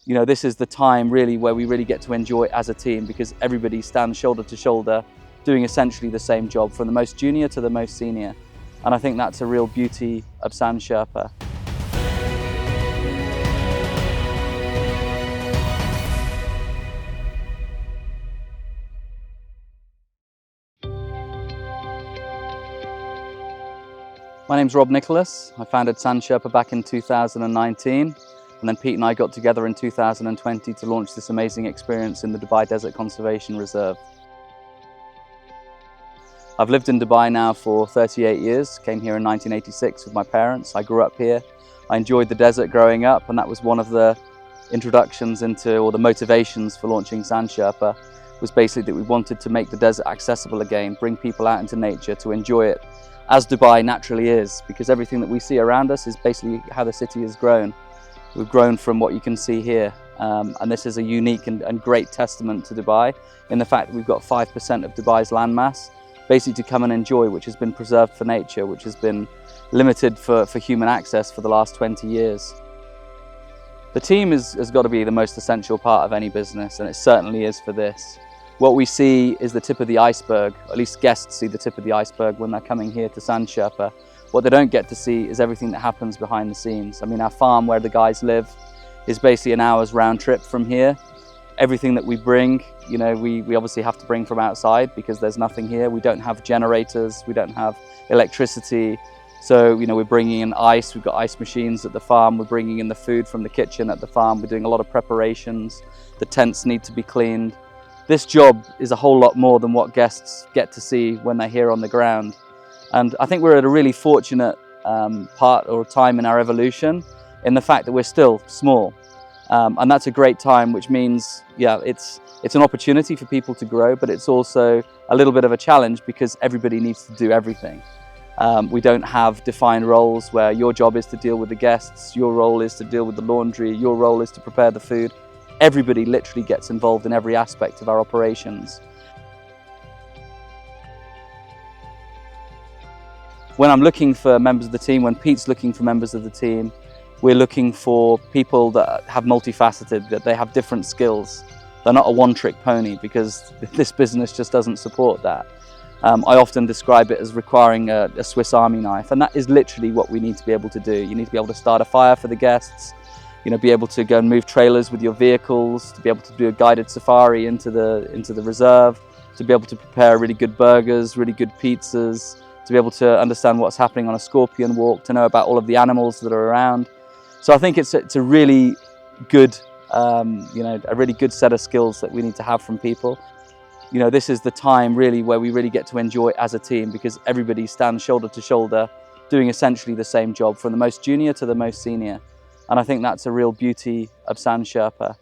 this is the time really where we really get to enjoy it as a team, because everybody stands shoulder to shoulder doing essentially the same job, from the most junior to the most senior. And I think that's a real beauty of Sand Sherpa. My name's Rob Nicholas. I founded Sand Sherpa back in 2019, and then Pete and I got together in 2020 to launch this amazing experience in the Dubai Desert Conservation Reserve. I've lived in Dubai now for 38 years, came here in 1986 with my parents. I grew up here. I enjoyed the desert growing up, and that was one of the introductions into, or the motivations for launching Sand Sherpa, was basically that we wanted to make the desert accessible again, bring people out into nature to enjoy it as Dubai naturally is, because everything that we see around us is basically how the city has grown. We've grown from what you can see here, and this is a unique and great testament to Dubai in the fact that we've got 5% of Dubai's landmass basically to come and enjoy, which has been preserved for nature, which has been limited for human access for the last 20 years. The team has got to be the most essential part of any business, and it certainly is for this. What we see is the tip of the iceberg, at least guests see the tip of the iceberg when they're coming here to Sand Sherpa. What they don't get to see is everything that happens behind the scenes. I mean, our farm where the guys live is basically an hour's round trip from here. Everything that we bring, we obviously have to bring from outside because there's nothing here. We don't have generators, we don't have electricity. So, we're bringing in ice, we've got ice machines at the farm, we're bringing in the food from the kitchen at the farm, we're doing a lot of preparations, the tents need to be cleaned. This job is a whole lot more than what guests get to see when they're here on the ground. And I think we're at a really fortunate part or time in our evolution in the fact that we're still small. And that's a great time, which means, it's an opportunity for people to grow, but it's also a little bit of a challenge because everybody needs to do everything. We don't have defined roles where your job is to deal with the guests, your role is to deal with the laundry, your role is to prepare the food. Everybody literally gets involved in every aspect of our operations. When I'm looking for members of the team, when Pete's looking for members of the team, we're looking for people that have multifaceted, that they have different skills. They're not a one-trick pony, because this business just doesn't support that. I often describe it as requiring a Swiss Army knife, and that is literally what we need to be able to do. You need to be able to start a fire for the guests, be able to go and move trailers with your vehicles, to be able to do a guided safari into the reserve, to be able to prepare really good burgers, really good pizzas, to be able to understand what's happening on a scorpion walk, to know about all of the animals that are around. So I think it's a really good, a really good set of skills that we need to have from people. This is the time really where we really get to enjoy it as a team, because everybody stands shoulder to shoulder doing essentially the same job, from the most junior to the most senior. And I think that's a real beauty of Sand Sherpa.